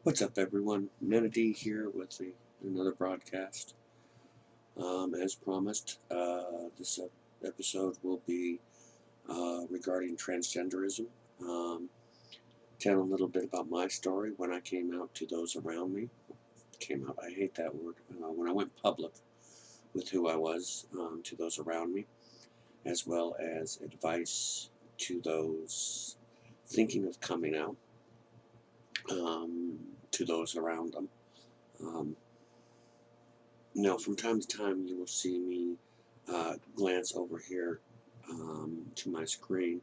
What's up, everyone? Menady here with another broadcast. As promised, this episode will be regarding transgenderism. Um, tell a little bit about my story when I came out to those around me. Came out, I hate that word. When I went public with who I was to those around me, as well as advice to those thinking of coming out to those around them. Um, from time to time, you will see me glance over here to my screen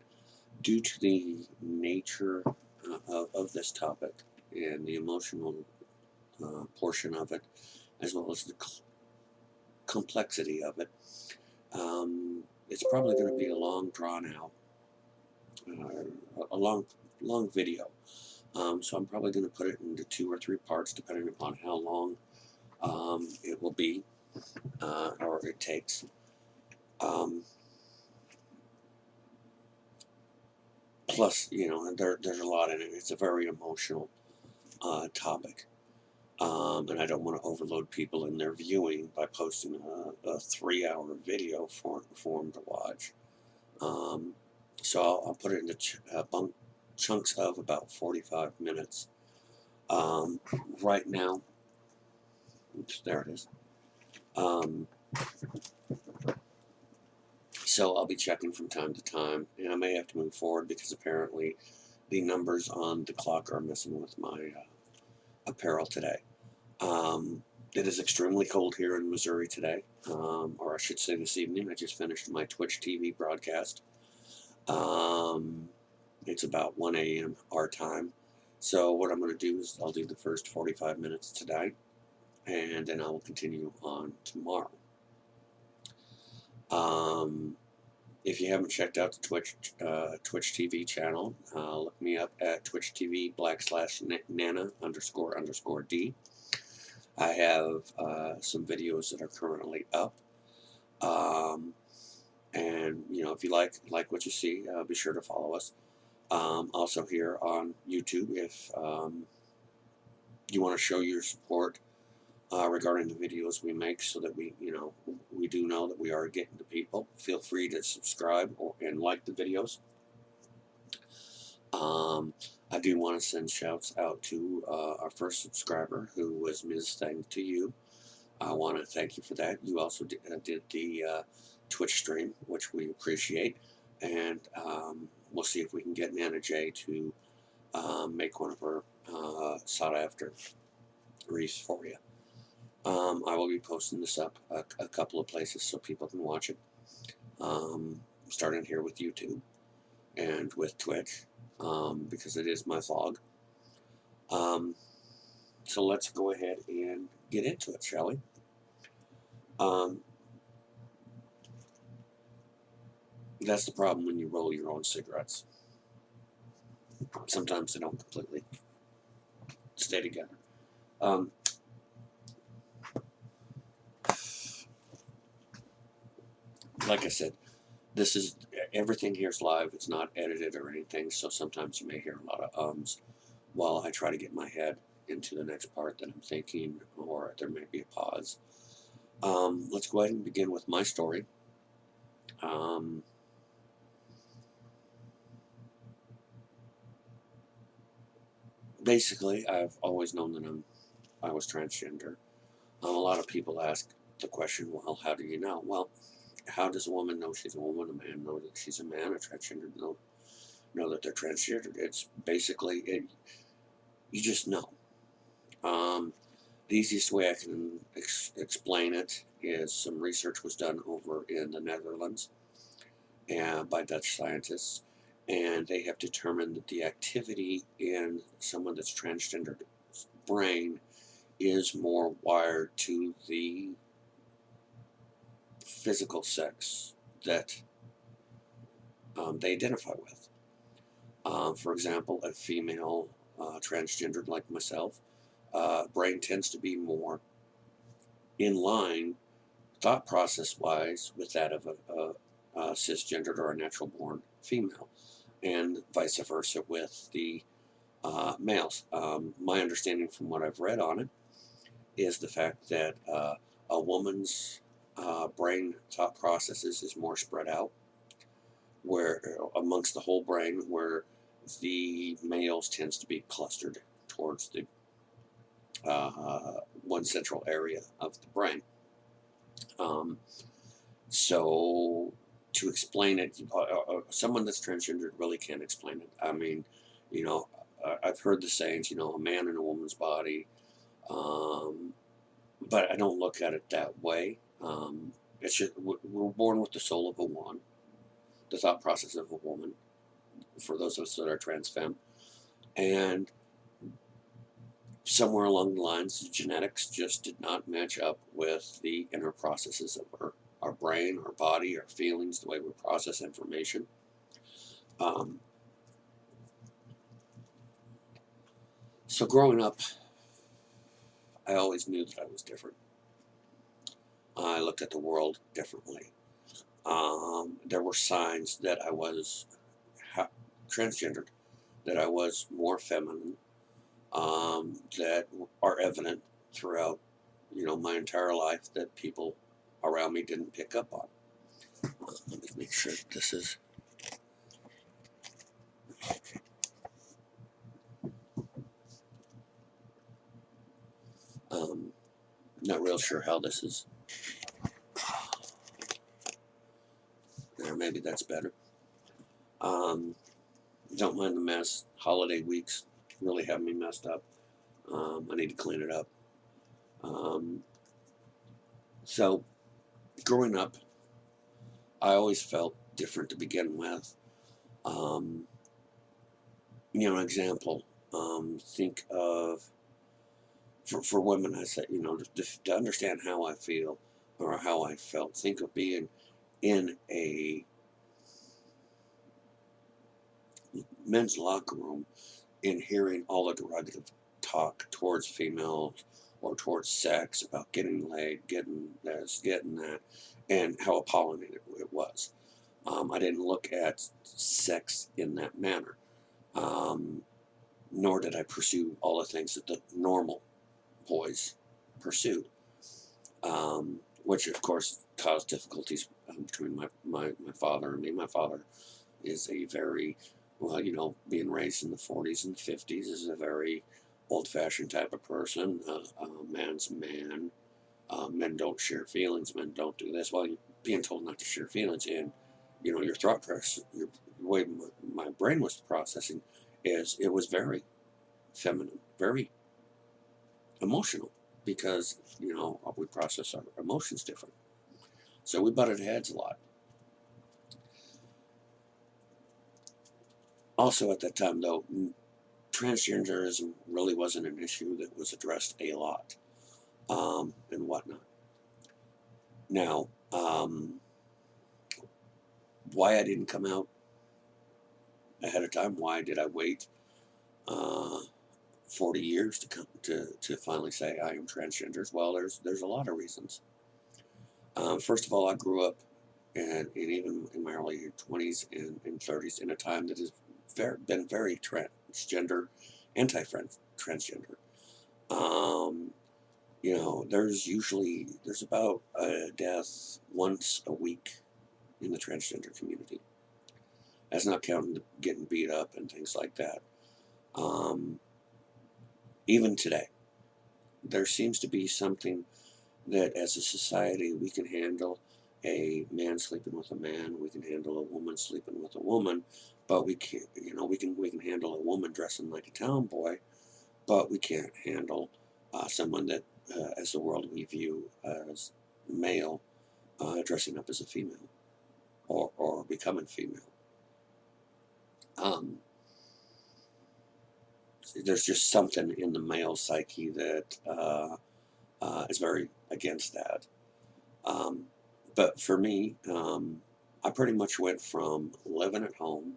due to the nature of this topic and the emotional portion of it, as well as the complexity of it. It's probably going to be a long, drawn out, a long video. So I'm probably going to put it into 2 or 3 parts, depending upon how long it will be or it takes. Plus, there's a lot in it. It's a very emotional topic. And I don't want to overload people in their viewing by posting a 3-hour video for them to watch. So I'll put it into chunks of about 45 minutes. Right now, oops, there it is. So I'll be checking from time to time, and I may have to move forward because apparently the numbers on the clock are messing with my apparel today. It is extremely cold here in Missouri today, or I should say this evening. I just finished my Twitch TV broadcast. It's about 1 a.m. our time. So what I'm going to do is I'll do the first 45 minutes today, and then I will continue on tomorrow. If you haven't checked out the Twitch TV channel, look me up at Twitch TV /Nana__D. I have some videos that are currently up. And if you like what you see, be sure to follow us. Also here on YouTube, if you want to show your support regarding the videos we make, so that we do know that we are getting to people, feel free to subscribe and like the videos. I do want to send shouts out to our first subscriber, who was Ms. Thank to You. I want to thank you for that. You also did the Twitch stream, which we appreciate, and we'll see if we can get Nana J to make one of her sought after wreaths for you. I will be posting this up a couple of places so people can watch it, starting here with YouTube and with Twitch, because it is my vlog. So let's go ahead and get into it, shall we? That's the problem when you roll your own cigarettes. Sometimes they don't completely stay together. Like I said, everything here is live. It's not edited or anything, so sometimes you may hear a lot of ums while I try to get my head into the next part that I'm thinking, or there may be a pause. Let's go ahead and begin with my story. Basically, I've always known that I was transgender. A lot of people ask the question, well, how do you know? Well, how does a woman know she's a woman, a man know that she's a man, a transgender know that they're transgendered? It's basically, you just know. The easiest way I can explain it is some research was done over in the Netherlands by Dutch scientists, and they have determined that the activity in someone that's transgendered brain is more wired to the physical sex that they identify with. For example, a female transgendered like myself, brain tends to be more in line, thought process wise, with that of a cisgendered or a natural born female, and vice versa with the males. My understanding from what I've read on it is the fact that a woman's brain thought processes is more spread out, where amongst the whole brain, where the males tends to be clustered towards the one central area of the brain. Um, so to explain it, someone that's transgendered really can't explain it. I mean, you know, I've heard the sayings, you know, a man in a woman's body, um, but I don't look at it that way. It's just we're born with the soul of a woman, the thought process of a woman. For those of us that are trans-fem, and somewhere along the lines, the genetics just did not match up with the inner processes of our brain, our body, our feelings, the way we process information. Um, so growing up, I always knew that I was different. I looked at the world differently. There were signs that I was transgendered, that I was more feminine, that are evident throughout, you know, my entire life that people around me didn't pick up on. Let me make sure this is. Not real sure how this is. There, maybe that's better. Um, don't mind the mess. Holiday weeks really have me messed up. I need to clean it up. Um, so, growing up, I always felt different to begin with. Um, you know, an example. Think of for women. I said, you know, to understand how I feel or how I felt. Think of being in a men's locker room and hearing all the derogative talk towards females or towards sex about getting laid, getting this, getting that, and how appalling it was. I didn't look at sex in that manner, um, nor did I pursue all the things that the normal boys pursued, which of course caused difficulties between my father and me. My father is a very, well, you know, being raised in the 40s and 50s is a very old-fashioned type of person. Man's man. Men don't share feelings. Men don't do this. Well, you're being told not to share feelings, and you know your thought process, the way my brain was processing, is it was very feminine, very emotional, because you know we process our emotions different. So we butted heads a lot. Also at that time, though, transgenderism really wasn't an issue that was addressed a lot, and whatnot. Now, why I didn't come out ahead of time, why did I wait 40 years to come to finally say I am transgender? Well, there's a lot of reasons. First of all, I grew up, and even in my early 20s and 30s, in a time that has been very transgender, anti-transgender. Um, you know, there's about a death once a week in the transgender community. That's not counting getting beat up and things like that. Um, even today, there seems to be something that as a society we can handle a man sleeping with a man, we can handle a woman sleeping with a woman, but we can't, you know, we can handle a woman dressing like a town boy, but we can't handle someone that, as the world we view as male, dressing up as a female or becoming female. Um, there's just something in the male psyche that is very against that. Um, but for me, I pretty much went from living at home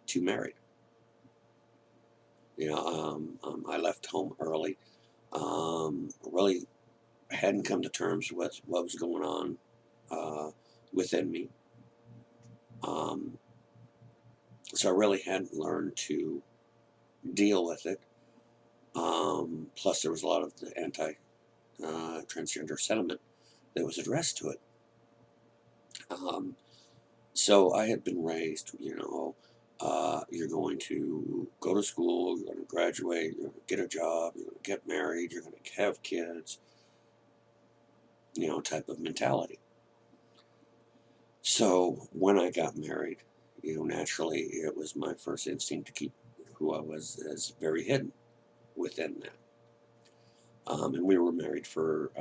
to married. You know, I left home early. Really hadn't come to terms with what was going on within me. Um, so I really hadn't learned to deal with it. Plus, there was a lot of the anti-transgender sentiment that was addressed to it. So I had been raised, you're going to go to school, you're going to graduate, you're going to get a job, you're going to get married, you're going to have kids, type of mentality. So when I got married, naturally it was my first instinct to keep who I was as very hidden within that. And we were married for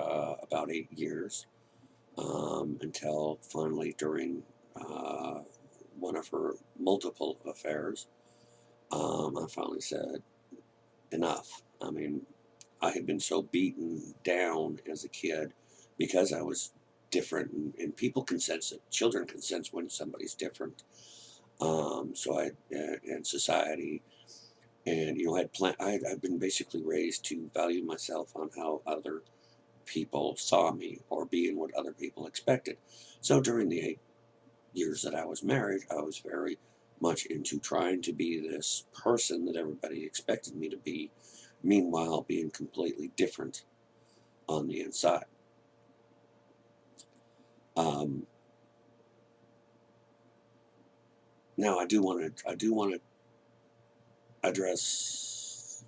about 8 years until finally during one of her multiple affairs, I finally said, enough. I mean, I had been so beaten down as a kid because I was different, and people can sense it. Children can sense when somebody's different. And society, and I'd been basically raised to value myself on how other people saw me or being what other people expected. So during the 8 years that I was married, I was very much into trying to be this person that everybody expected me to be, meanwhile being completely different on the inside. Now I do want to address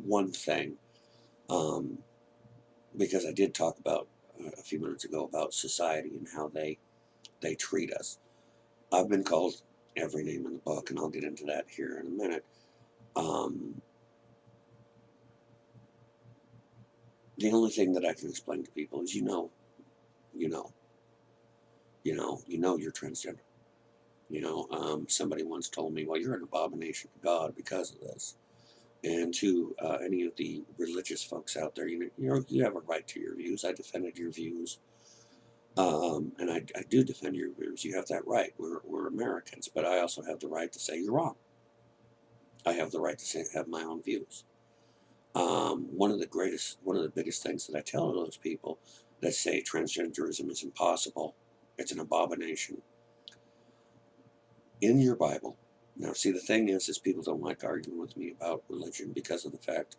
one thing, because I did talk about a few minutes ago about society and how they treat us. I've been called every name in the book, and I'll get into that here in a minute. The only thing that I can explain to people is, you know you're transgender. Somebody once told me, well, you're an abomination to God because of this. And to any of the religious folks out there, you have a right to your views. I defended your views. And I do defend your views. You have that right. We're Americans, but I also have the right to say you're wrong. I have the right to have my own views. One of the biggest things that I tell those people that say transgenderism is impossible, it's an abomination. In your Bible, now see, the thing is people don't like arguing with me about religion because of the fact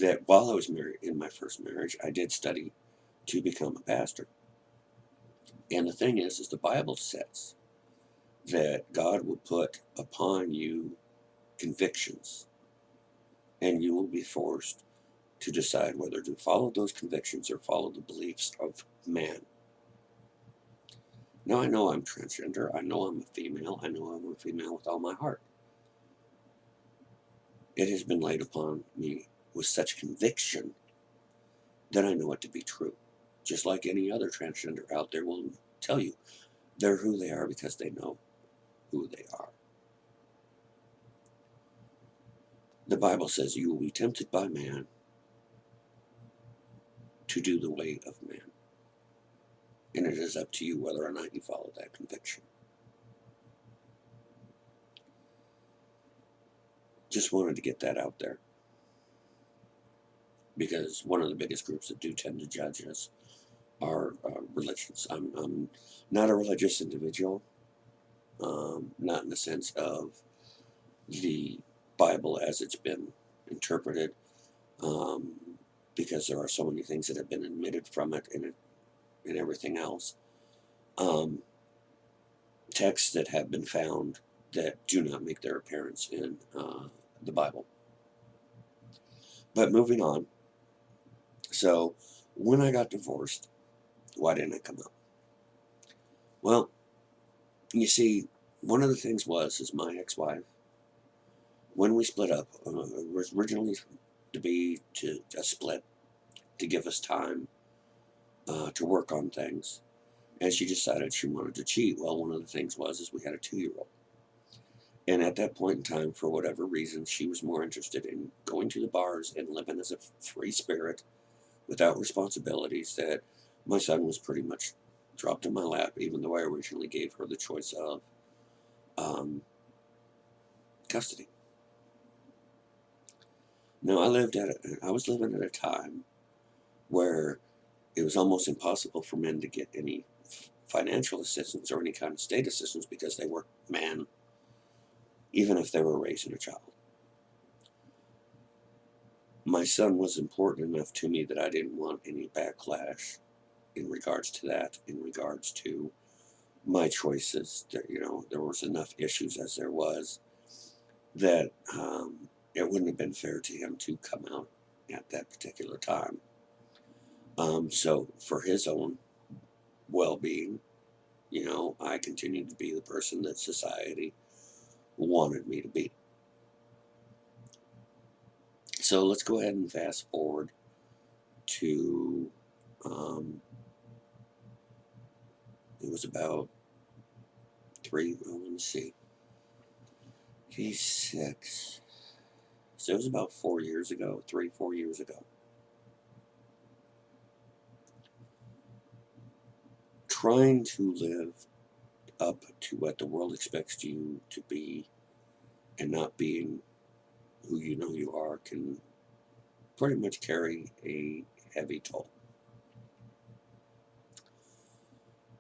that while I was married, in my first marriage, I did study to become a pastor. And the thing is the Bible says that God will put upon you convictions, and you will be forced to decide whether to follow those convictions or follow the beliefs of man. Now, I know I'm transgender. I know I'm a female. I know I'm a female with all my heart. It has been laid upon me with such conviction that I know it to be true. Just like any other transgender out there will tell you, they're who they are because they know who they are. The Bible says you will be tempted by man to do the way of man. And it is up to you whether or not you follow that conviction. Just wanted to get that out there, because one of the biggest groups that do tend to judge us are religions. I'm not a religious individual, not in the sense of the Bible as it's been interpreted, because there are so many things that have been omitted from it and everything else. Texts that have been found that do not make their appearance in the Bible. But moving on. So when I got divorced, why didn't I come out? Well, you see, one of the things is my ex-wife, when we split up, it was originally to be a split to give us time to work on things, and she decided she wanted to cheat. Well, one of the things is we had a 2-year-old. And at that point in time, for whatever reason, she was more interested in going to the bars and living as a free spirit without responsibilities, that my son was pretty much dropped in my lap, even though I originally gave her the choice of custody. Now, I was living at a time where it was almost impossible for men to get any financial assistance or any kind of state assistance because they were men, even if they were raising a child. My son was important enough to me that I didn't want any backlash in regards to that, in regards to my choices. That, there was enough issues as there was that it wouldn't have been fair to him to come out at that particular time. So for his own well-being, I continued to be the person that society wanted me to be. So let's go ahead and fast forward to, it was about let me see, he's 6. So it was about 4 years ago, 4 years ago. Trying to live up to what the world expects you to be and not being who you know you are can pretty much carry a heavy toll.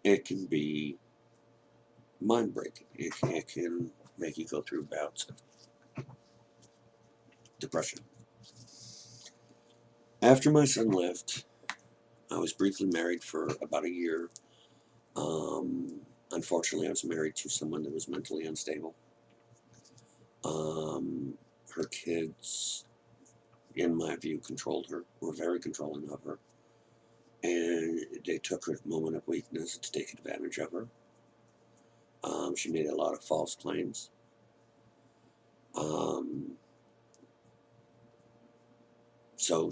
It can be mind breaking. It can make you go through bouts of depression. After my son left, I was briefly married for about a year. Unfortunately, I was married to someone that was mentally unstable. Her kids, in my view, controlled her, were very controlling of her. And they took her moment of weakness to take advantage of her. She made a lot of false claims. So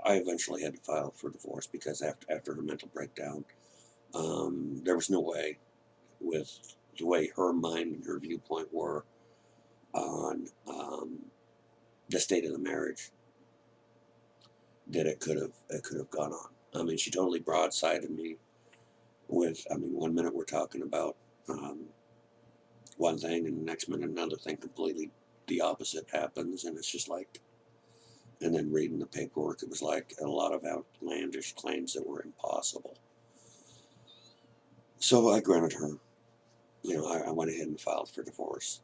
I eventually had to file for divorce because after her mental breakdown, there was no way, with the way her mind and her viewpoint were on the state of the marriage, that it could have gone on. I mean, she totally broadsided me with, 1 minute we're talking about one thing, and the next minute another thing completely the opposite happens, and it's just like, and then reading the paperwork, it was like a lot of outlandish claims that were impossible. So I granted her, I went ahead and filed for divorce.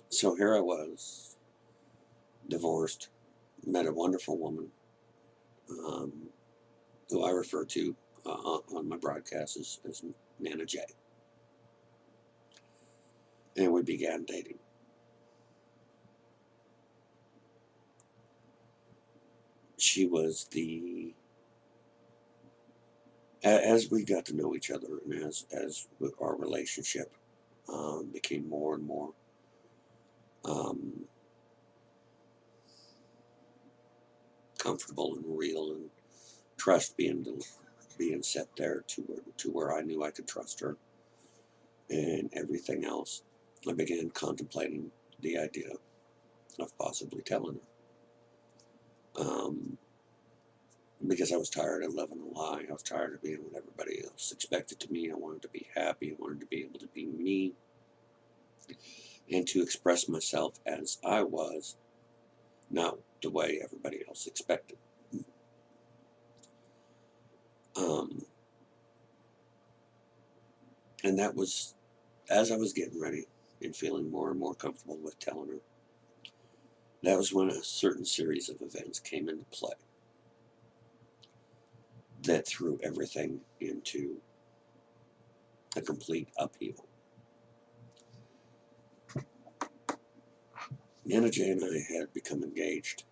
So here I was, divorced, met a wonderful woman, who I refer to on my broadcast as Nana J. And we began dating. She was as we got to know each other, and as our relationship became more and more um, comfortable and real, and trust being set there to where I knew I could trust her, and everything else, I began contemplating the idea of possibly telling her. Because I was tired of living a lie. I was tired of being what everybody else expected to me. I wanted to be happy. I wanted to be able to be me and to express myself as I was, not the way everybody else expected. Um, and that was, as I was getting ready and feeling more and more comfortable with telling her, that was when a certain series of events came into play that threw everything into a complete upheaval. Nana Jay and I had become engaged.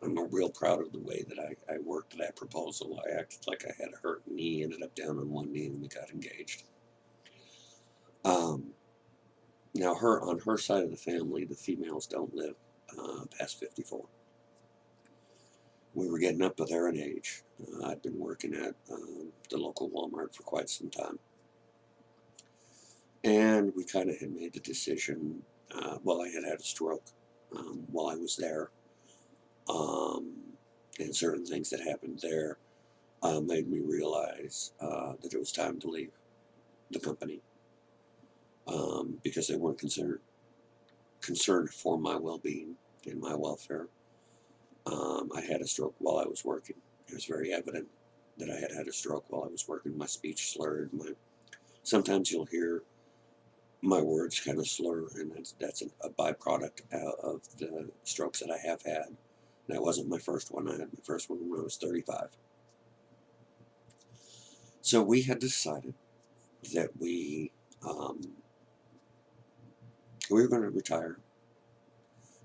I'm real proud of the way that I worked that proposal. I acted like I had a hurt knee, ended up down on one knee, and we got engaged. Now, on her side of the family, the females don't live past 54. We were getting up there in age. I'd been working at the local Walmart for quite some time. And we kind of had made the decision, I had had a stroke while I was there. And certain things that happened there made me realize that it was time to leave the company, because they weren't concerned for my well-being and my welfare. I had a stroke while I was working. It was very evident that I had had a stroke while I was working. My speech slurred. Sometimes you'll hear my words kind of slur, and that's a byproduct of the strokes that I have had. That wasn't my first one. I had my first one when I was 35. So we had decided that we were going to retire.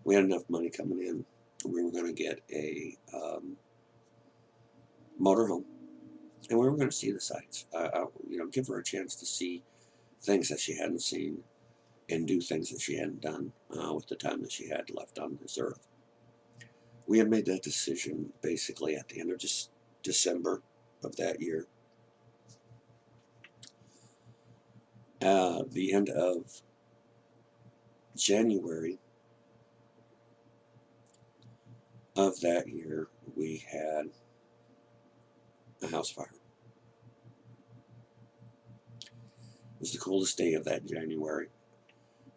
We had enough money coming in. We were going to get a motorhome, and we were going to see the sights. Give her a chance to see things that she hadn't seen and do things that she hadn't done with the time that she had left on this earth. We had made that decision basically at the end of just December of that year. The end of January of that year, we had a house fire. It was the coldest day of that January.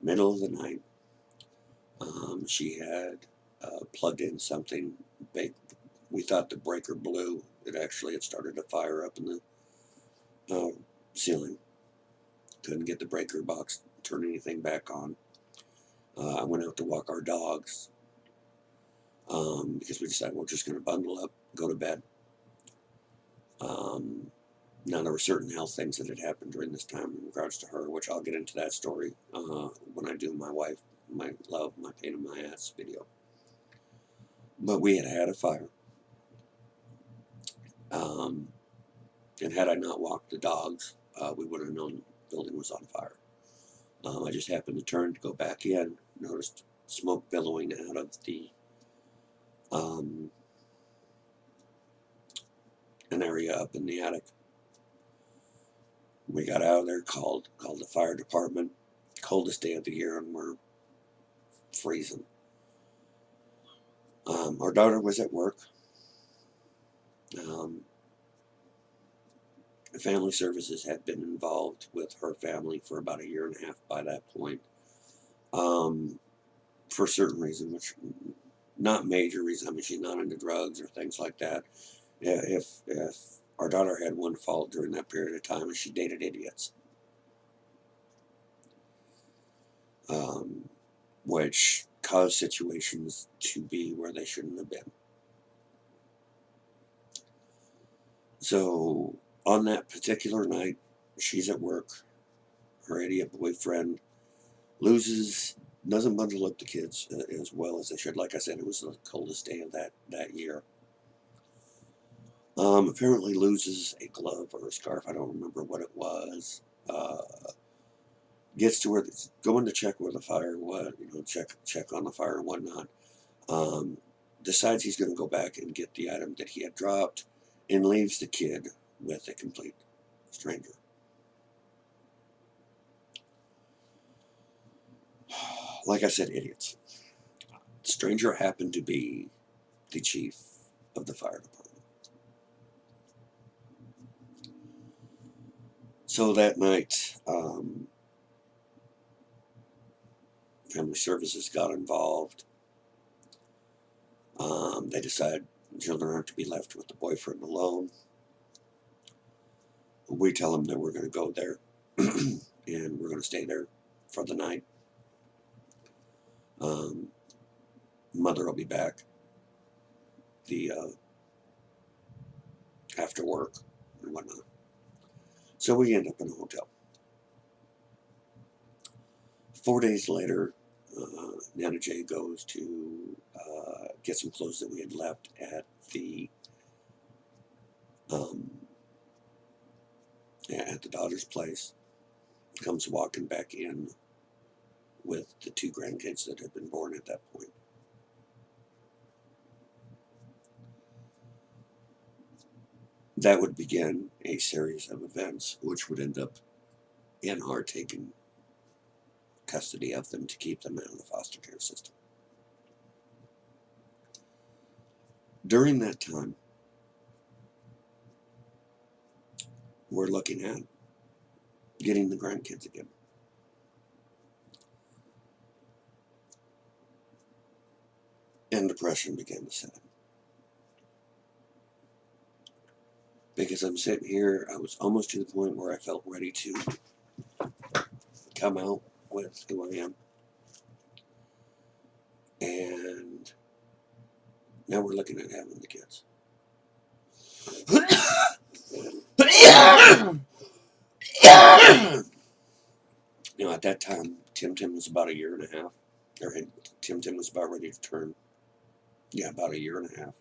Middle of the night, she had plugged in something big. We thought the breaker blew. It actually had started a fire up in the ceiling. Couldn't get the breaker box, turn anything back on. I went out to walk our dogs because we decided we're just going to bundle up, go to bed. Now, there were certain health things that had happened during this time in regards to her, which I'll get into that story when I do my wife, my love, my pain in my ass video. But we had had a fire. And had I not walked the dogs, we would have known the building was on fire. I just happened to turn to go back in, noticed smoke billowing out of the an area up in the attic. We got out of there, called the fire department. Coldest day of the year, and we're freezing. Our daughter was at work. Family services had been involved with her family for about 1.5 years by that point. For certain reasons, which not major reasons. I mean, she's not into drugs or things like that. If our daughter had one fault during that period of time, and she dated idiots, which caused situations to be where they shouldn't have been. So on that particular night, she's at work. Her idiot boyfriend doesn't bundle up the kids as well as they should. Like I said, it was the coldest day of that year. Apparently loses a glove or a scarf. I don't remember what it was. Gets to where it's going to check where the fire was, check on the fire and whatnot. Decides he's going to go back and get the item that he had dropped, and leaves the kid with a complete stranger. Like I said, idiots. The stranger happened to be the chief of the fire department. So that night, family services got involved. They decided children aren't to be left with the boyfriend alone. We tell them that we're going to go there and we're going to stay there for the night. Mother will be back after work and whatnot. So we end up in a hotel. 4 days later, Nana J goes to get some clothes that we had left at the daughter's place. Comes walking back in with the 2 grandkids that had been born at that point. That would begin a series of events which would end up in our taking custody of them to keep them out of the foster care system. During that time, we're looking at getting the grandkids again. And depression began to set in. Because I'm sitting here, I was almost to the point where I felt ready to come out with who I am. And now we're looking at having the kids. You know, at that time, Tim was about a year and a half. Or Tim was about ready to turn, about a year and a half.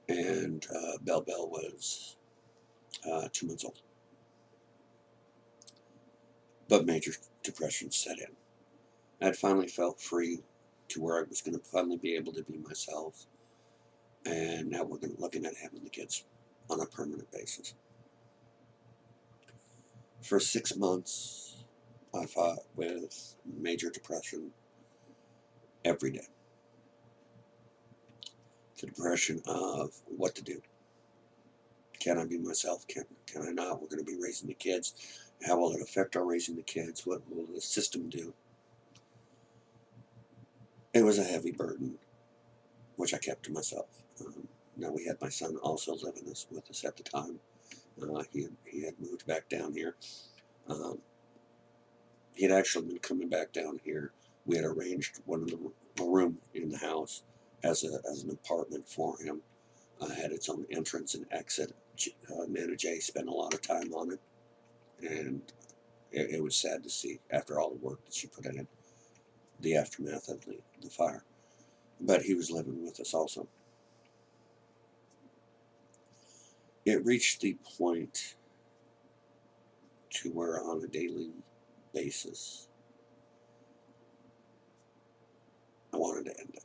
And Belle was 2 months old. But major depression set in. I'd finally felt free to where I was going to finally be able to be myself. And now we're looking at having the kids on a permanent basis. For 6 months, I fought with major depression every day. The depression of what to do. Can I be myself? Can I not? We're going to be raising the kids. How will it affect our raising the kids? What will the system do? It was a heavy burden, which I kept to myself. Now we had my son also living with us at the time. He had moved back down here. He had actually been coming back down here. We had arranged a room in the house as an apartment for him. Had its own entrance and exit. Nana J spent a lot of time on it, and it was sad to see after all the work that she put in it, the aftermath of the fire. But he was living with us also. It reached the point to where on a daily basis I wanted to end it.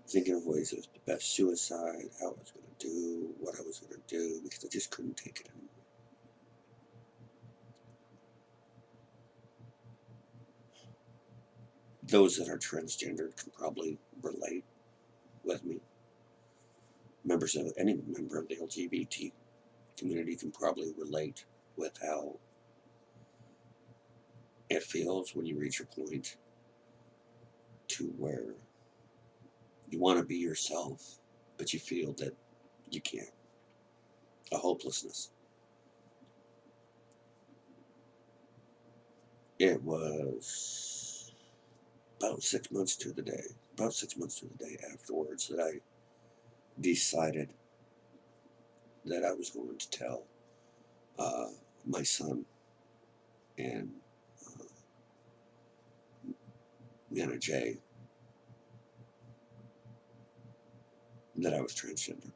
Thinking of ways of the best suicide, how I was going to do, what I was going to do, because I just couldn't take it anymore. Those that are transgendered can probably relate with me. Any member of the LGBT community can probably relate with how it feels when you reach a point to where you want to be yourself, but you feel that you can't. A hopelessness. It was about 6 months to the day afterwards that I decided that I was going to tell my son and Nana J that I was transgender.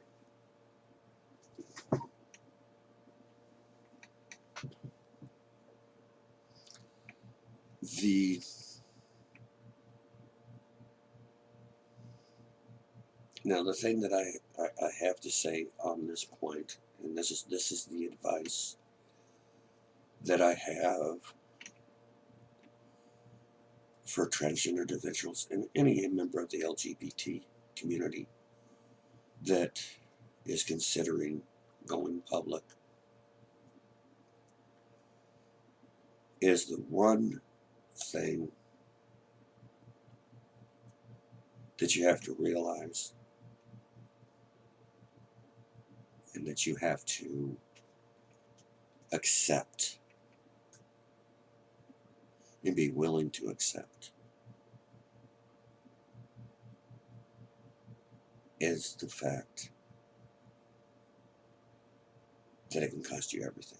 Now the thing that I have to say on this point, and this is the advice that I have for transgender individuals and any member of the LGBT community that is considering going public, is the one thing that you have to realize and that you have to accept and be willing to accept is the fact that it can cost you everything.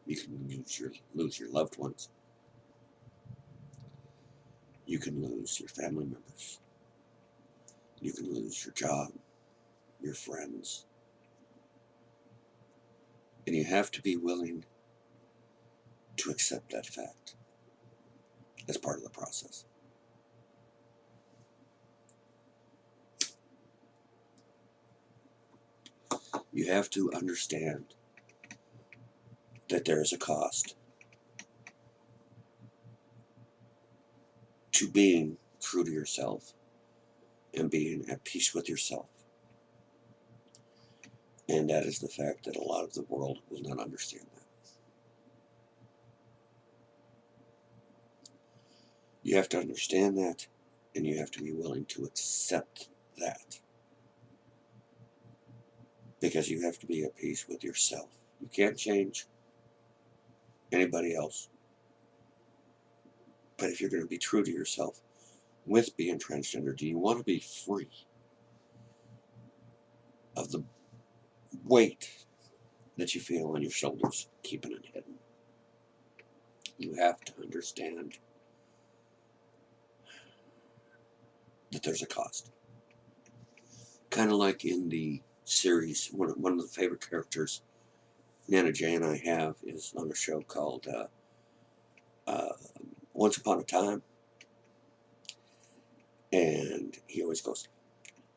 You can lose your loved ones. You can lose your family members. You can lose your job, your friends. And you have to be willing to accept that fact as part of the process. You have to understand that there is a cost to being true to yourself and being at peace with yourself. And that is the fact that a lot of the world will not understand that. You have to understand that, and you have to be willing to accept that. because you have to be at peace with yourself. You can't change anybody else. But if you're going to be true to yourself with being transgender, do you want to be free of the weight that you feel on your shoulders, keeping it hidden? You have to understand that there's a cost. Kind of like in the series, one of the favorite characters Nana Jay and I have is on a show called Once Upon a Time. And he always goes,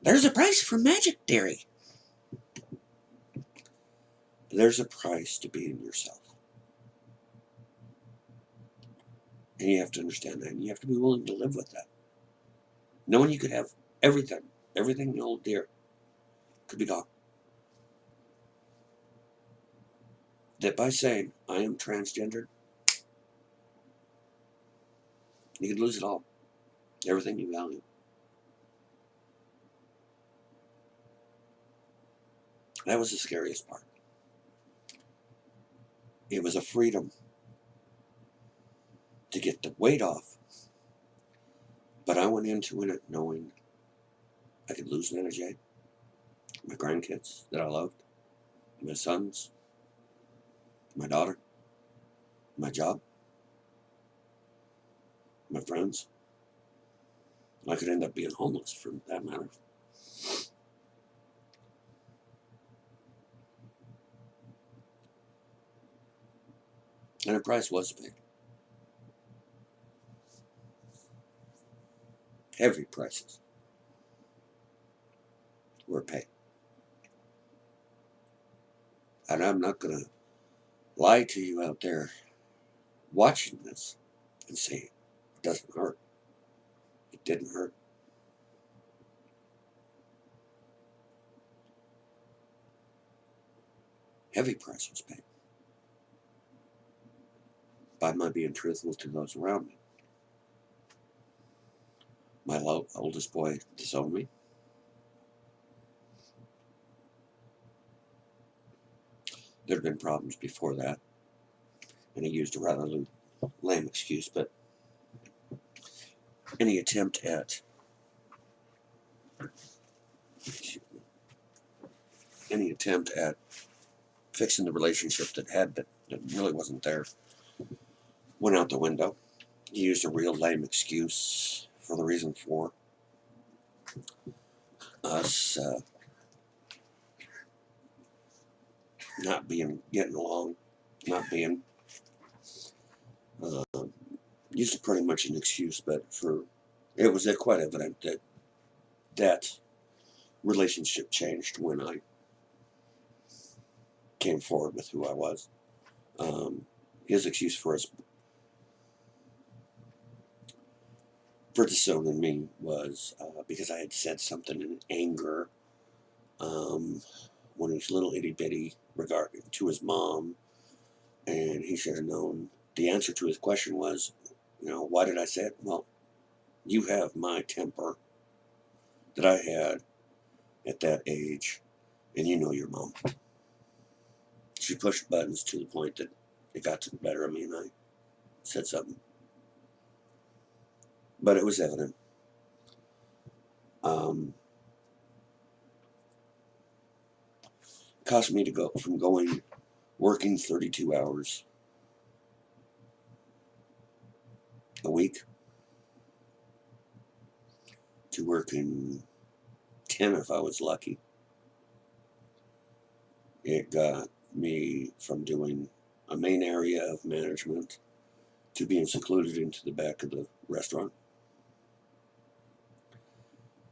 "There's a price for magic, dearie." There's a price to being yourself. And you have to understand that. And you have to be willing to live with that. Knowing you could have everything you hold dear could be gone. That by saying, I am transgendered, you could lose it all. Everything you value. That was the scariest part. It was a freedom to get the weight off. But I went into it knowing I could lose Nana Jay, my grandkids that I loved, my sons, my daughter, my job, my friends. I could end up being homeless for that matter. And a price was paid. Heavy prices were paid. And I'm not going to lie to you out there watching this and say, it doesn't hurt. It didn't hurt. Heavy price was paid by my being truthful to those around me. My oldest boy disowned me. There had been problems before that, and he used a rather lame excuse, but any attempt at fixing the relationship that really wasn't there went out the window. He used a real lame excuse for the reason for us not getting along, not being used pretty much an excuse, but it was quite evident that relationship changed when I came forward with who I was. His excuse for disowning me was because I had said something in anger when he was little itty bitty regarding to his mom, and he should have known. The answer to his question was, why did I say it? Well, you have my temper that I had at that age, and you know your mom. She pushed buttons to the point that it got to the better of me, and I said something. But it was evident. Cost me to go from working 32 hours a week to working 10 if I was lucky. It got me from doing a main area of management to being secluded into the back of the restaurant.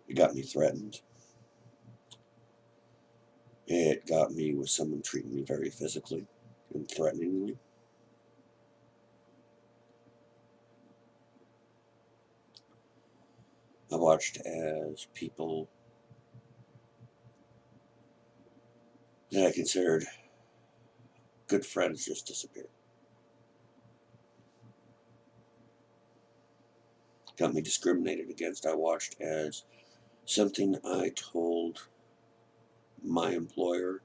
It got me threatened. It got me with someone treating me very physically and threateningly. I watched as people that I considered good friends just disappeared. Got me discriminated against. I watched as something I told my employer,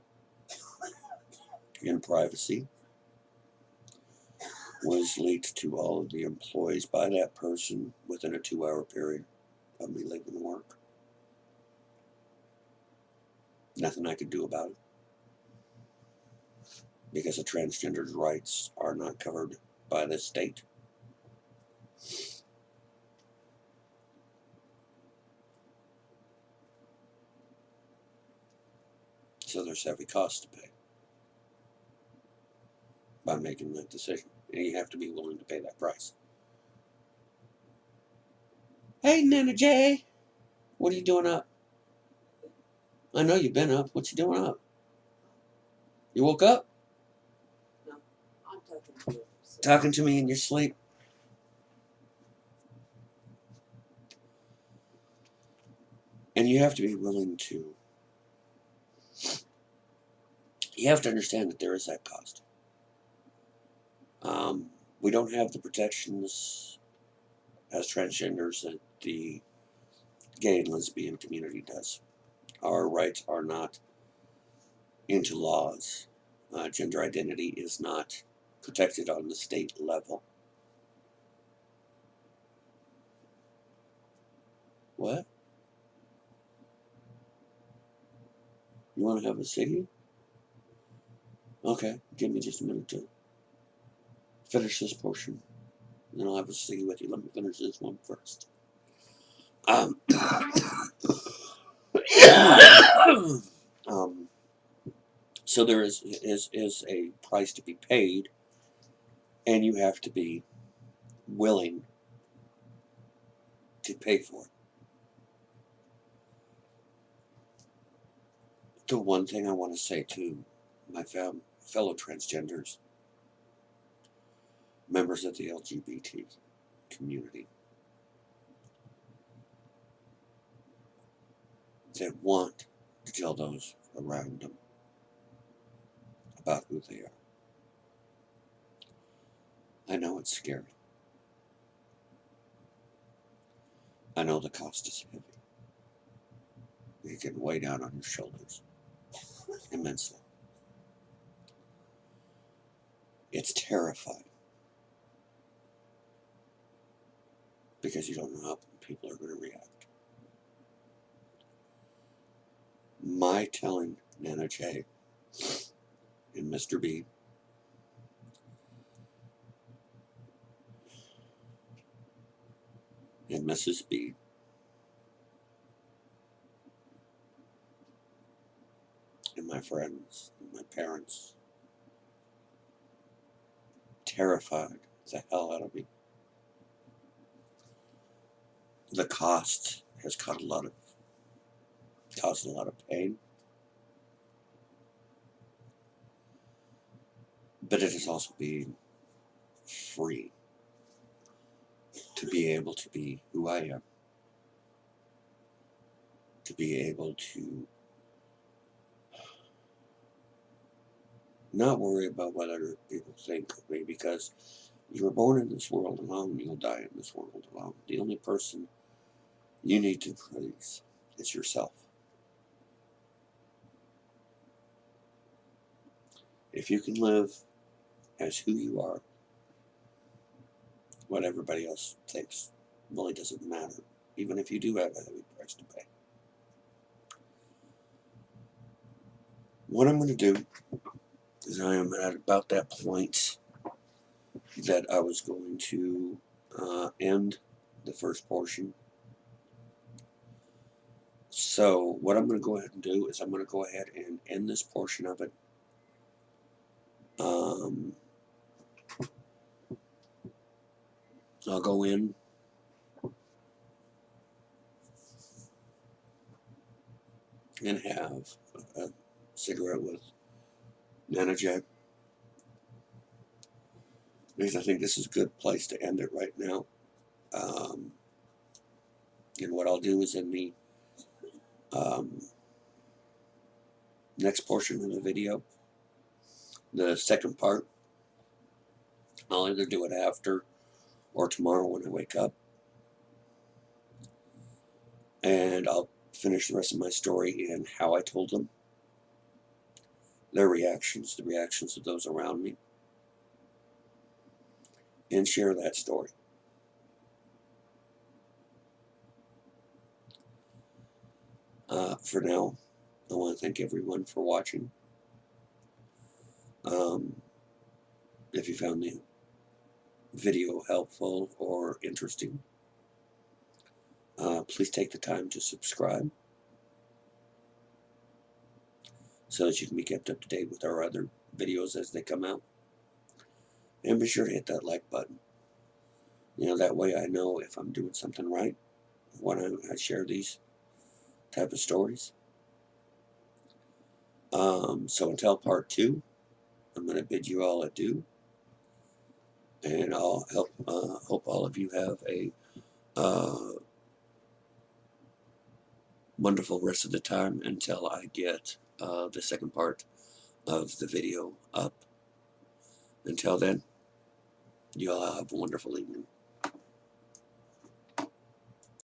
in privacy, was leaked to all of the employees by that person within a 2-hour period of me leaving work. Nothing I could do about it, because a transgender's rights are not covered by this state. So there's heavy costs to pay by making that decision. And you have to be willing to pay that price. Hey, Nana Jay, what are you doing up? I know you've been up. What you doing up? You woke up? No, I'm talking to you. Talking to me in your sleep? And you have to be willing to, you have to understand that there is that cost. We don't have the protections as transgenders that the gay and lesbian community does. Our rights are not into laws. Gender identity is not protected on the state level. What? You want to have a ciggy? Okay, give me just a minute to finish this portion. Then I'll have a ciggy with you. Let me finish this one first. So there is a price to be paid, and you have to be willing to pay for it. The one thing I want to say to my fellow transgenders, members of the LGBT community, that want to tell those around them about who they are. I know it's scary. I know the cost is heavy. It can weigh down on your shoulders immensely. It's terrifying, because you don't know how people are going to react. My telling Nana J and Mr. B and Mrs. B and my friends and my parents terrified the hell out of me. The cost has caused a lot of pain, but it has also been free to be able to be who I am, to be able to not worry about what other people think of me, because you were born in this world alone, you'll die in this world alone. The only person you need to please is yourself. If you can live as who you are, what everybody else thinks really doesn't matter, even if you do have a heavy price to pay. What I'm going to do is, I am at about that point that I was going to end the first portion. So what I'm going to go ahead and do is, I'm going to go ahead and end this portion of it. I'll go in and have a cigarette with Nana J, because I think this is a good place to end it right now. And what I'll do is, in the next portion of the video, the second part, I'll either do it after or tomorrow when I wake up, and I'll finish the rest of my story and how I told them their reactions, the reactions of those around me, and share that story. For now, I want to thank everyone for watching. If you found the video helpful or interesting, please take the time to subscribe so that you can be kept up to date with our other videos as they come out. And be sure to hit that like button. That way I know if I'm doing something right when I share these type of stories. So until part 2, I'm going to bid you all adieu. And I'll hope all of you have a wonderful rest of the time until I get the second part of the video up. Until then, you all have a wonderful evening.